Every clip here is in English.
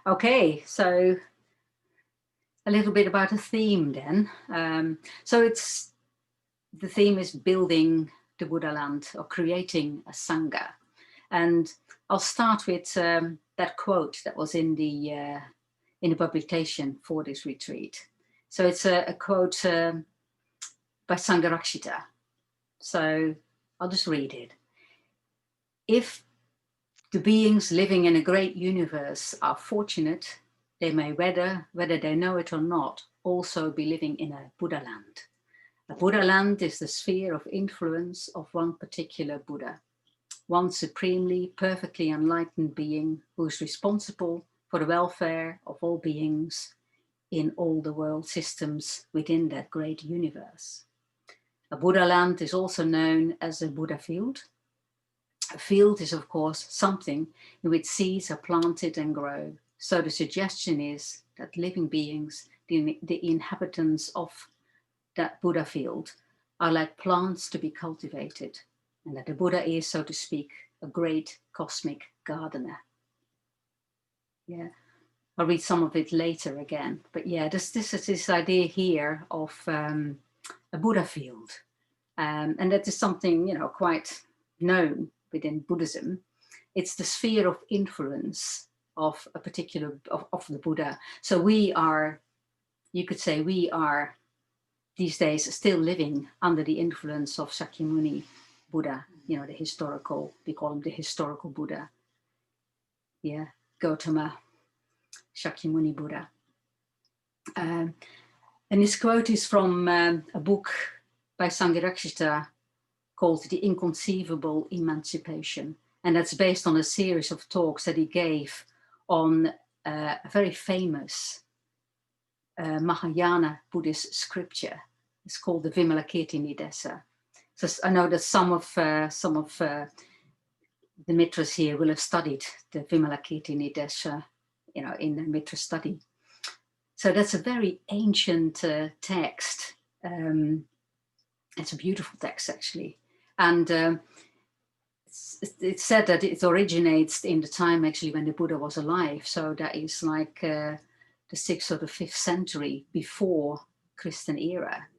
Okay, so a little bit about the theme then. So the theme is building the Buddha land, or creating a Sangha. And I'll start with that quote that was in the publication for this retreat. So it's a quote by Sangha. So I'll just read it. If the beings living in a great universe are fortunate, they may, whether they know it or not, also be living in a Buddha land. A Buddha land is the sphere of influence of one particular Buddha, one supremely, perfectly enlightened being who is responsible for the welfare of all beings in all the world systems within that great universe. A Buddha land is also known as a Buddha field. A field is, of course, something in which seeds are planted and grow. So the suggestion is that living beings, the inhabitants of that Buddha field, are like plants to be cultivated, and that the Buddha is, so to speak, a great cosmic gardener. Yeah, I'll read some of it later again. But yeah, this is this idea here of a Buddha field, and that is something, you know, quite known within Buddhism. It's the sphere of influence of a particular, of the Buddha. So we are, you could say, we are these days still living under the influence of Shakyamuni Buddha, you know, the historical, we call him the historical Buddha. Yeah, Gautama Shakyamuni Buddha. And this quote is from a book by Sangha called The Inconceivable Emancipation. And that's based on a series of talks that he gave on a very famous Mahayana Buddhist scripture. It's called the Vimalakirti-Nidesa. So I know that some of the Mitras here will have studied the Vimalakirti-Nidesa, you know, in the Mitra study. So that's a very ancient text. It's a beautiful text, actually. And it's said that it originates in the time, actually, when the Buddha was alive. So that is like the 6th or the 5th century before Christian era.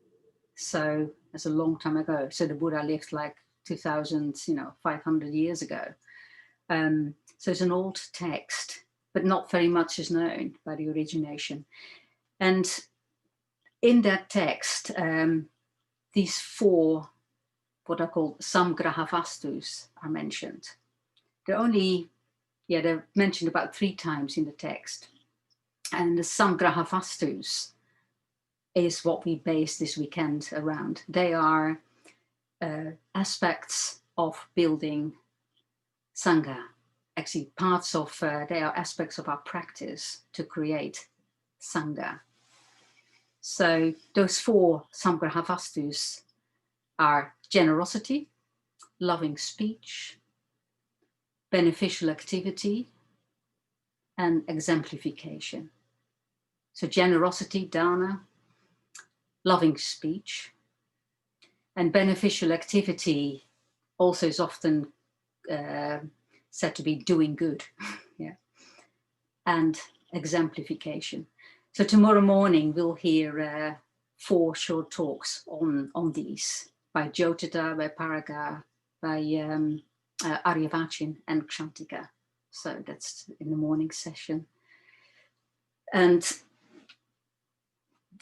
So that's a long time ago. So the Buddha lived like 2,500 years ago. So it's an old text, but not very much is known by the origination. And in that text, these 4, what are called Samgrahavastus, are mentioned. They're mentioned about 3 times in the text. And the Samgrahavastus is what we base this weekend around. They are aspects of building Sangha. Actually, parts of, they are aspects of our practice to create Sangha. So those 4 Samgrahavastus are generosity, loving speech, beneficial activity, and exemplification. So generosity, dana, loving speech, and beneficial activity also is often said to be doing good. Yeah, and exemplification. So tomorrow morning we'll hear 4 short talks on these by Jyotita, by Paraga, by Aryavachin and Kshantika. So that's in the morning session. And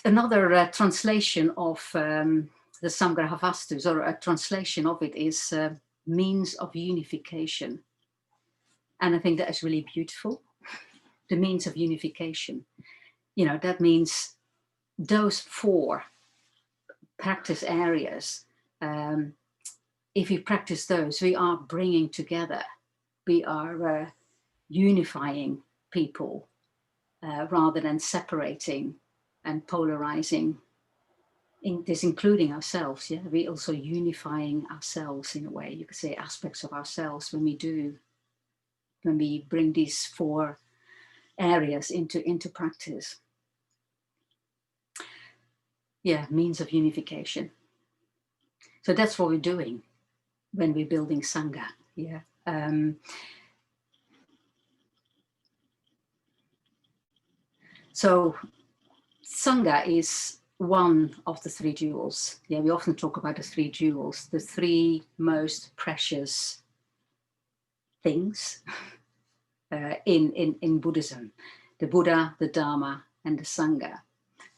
another translation of the Samgrahavastus, or a translation of it, is means of unification. And I think that is really beautiful. The means of unification. You know, that means those 4 practice areas, if we practice those, we are bringing together, we are unifying people rather than separating and polarizing, including ourselves. Yeah, we're also unifying ourselves in a way, you could say, aspects of ourselves when we bring these 4 areas into practice. Yeah, means of unification. So that's what we're doing when we're building Sangha. Yeah. So Sangha is one of the three jewels. Yeah, we often talk about the three jewels, the three most precious things in Buddhism: the Buddha, the Dharma, and the Sangha.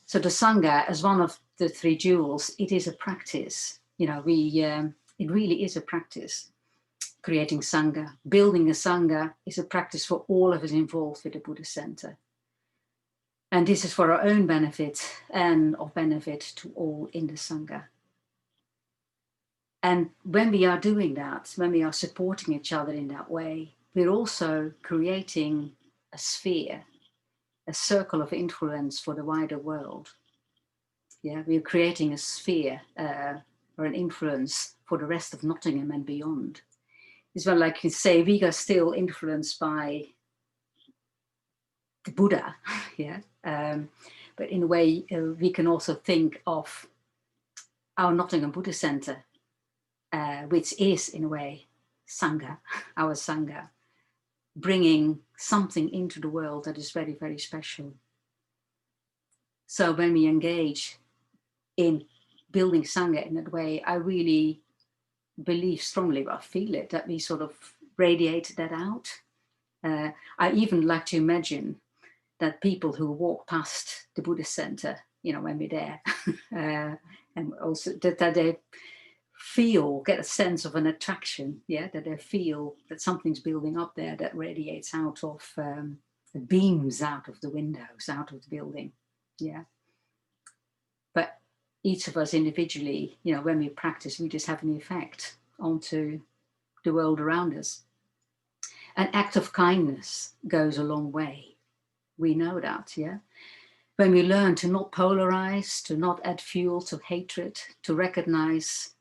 So the Sangha, as one of the three jewels, it is a practice. You know, it really is a practice. Creating Sangha, building a Sangha is a practice for all of us involved with the Buddhist Center. And this is for our own benefit and of benefit to all in the Sangha. And when we are doing that, when we are supporting each other in that way, we're also creating a sphere, a circle of influence for the wider world. Yeah, we're creating a sphere or an influence for the rest of Nottingham and beyond. It's well, like you say, we are still influenced by the Buddha, yeah. But in a way, we can also think of our Nottingham Buddhist Center, which is in a way Sangha, our Sangha, bringing something into the world that is very, very special. So when we engage in building Sangha in that way, I really believe strongly, I feel it, that we sort of radiate that out. I even like to imagine that people who walk past the Buddhist Center, you know, when we're there, and also that they get a sense of an attraction, yeah, that they feel that something's building up there that radiates out of, beams out of the windows, out of the building, yeah. But each of us individually, you know, when we practice, we just have an effect onto the world around us. An act of kindness goes a long way. We know that, yeah? When we learn to not polarize, to not add fuel to hatred, to recognize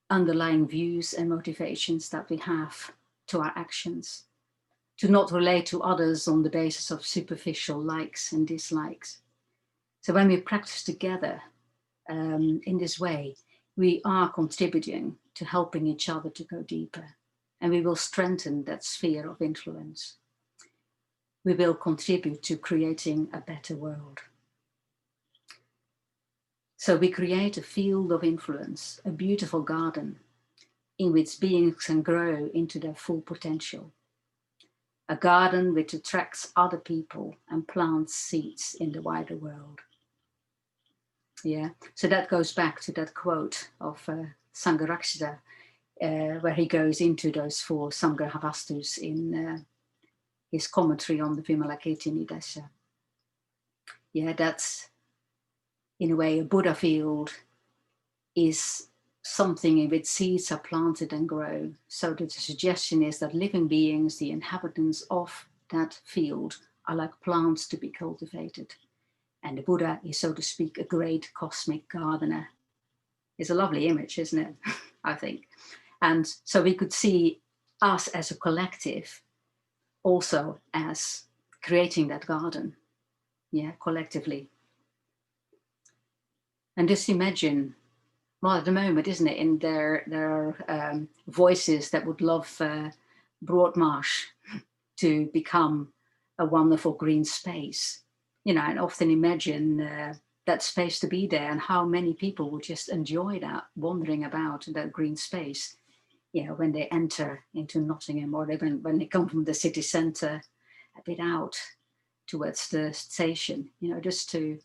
underlying views and motivations that we have to our actions, to not relate to others on the basis of superficial likes and dislikes. So when we practice together in this way, we are contributing to helping each other to go deeper, and we will strengthen that sphere of influence. We will contribute to creating a better world. So we create a field of influence, a beautiful garden in which beings can grow into their full potential. A garden which attracts other people and plants seeds in the wider world. Yeah, so that goes back to that quote of Samgrahavastus, where he goes into those four Samgrahavastus in his commentary on the Vimalakirtinidesa. Yeah, that's in a way a Buddha field is something in which seeds are planted and grow. So the suggestion is that living beings, the inhabitants of that field, are like plants to be cultivated. And the Buddha is, so to speak, a great cosmic gardener. It's a lovely image, isn't it? I think. And so we could see us as a collective also as creating that garden, yeah, collectively. And just imagine, well, at the moment, isn't it, in their voices that would love Broadmarsh to become a wonderful green space, you know, and often imagine that space to be there and how many people would just enjoy that, wandering about that green space, you know, when they enter into Nottingham, or when they come from the city centre a bit out towards the station, you know, just to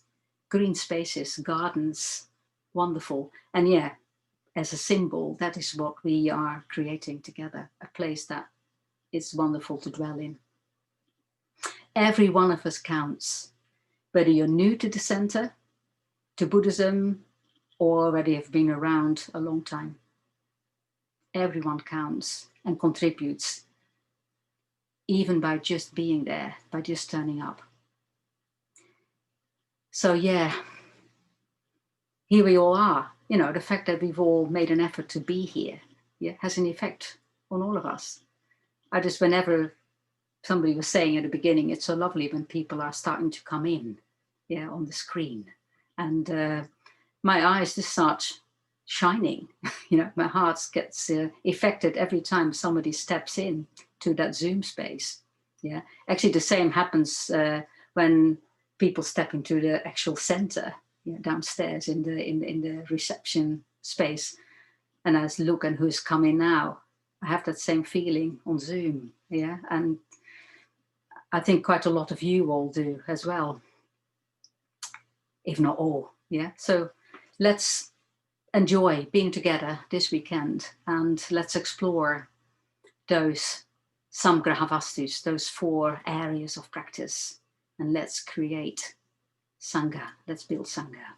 green spaces, gardens, wonderful. And yeah, as a symbol, that is what we are creating together, a place that is wonderful to dwell in. Every one of us counts, whether you're new to the center, to Buddhism, or whether you've been around a long time. Everyone counts and contributes, even by just being there, by just turning up. So yeah, here we all are. You know, the fact that we've all made an effort to be here, yeah, has an effect on all of us. I just, whenever somebody was saying at the beginning, it's so lovely when people are starting to come in, yeah, on the screen. And my eyes just start shining. You know, my heart gets affected every time somebody steps in to that Zoom space. Yeah, actually the same happens when people step into the actual center, downstairs in the reception space, and I look and who's coming now. I have that same feeling on Zoom, and I think quite a lot of you all do as well, if not all, So let's enjoy being together this weekend, and let's explore those Samgrahavastus, those 4 areas of practice, and let's create Sangha. Let's build Sangha.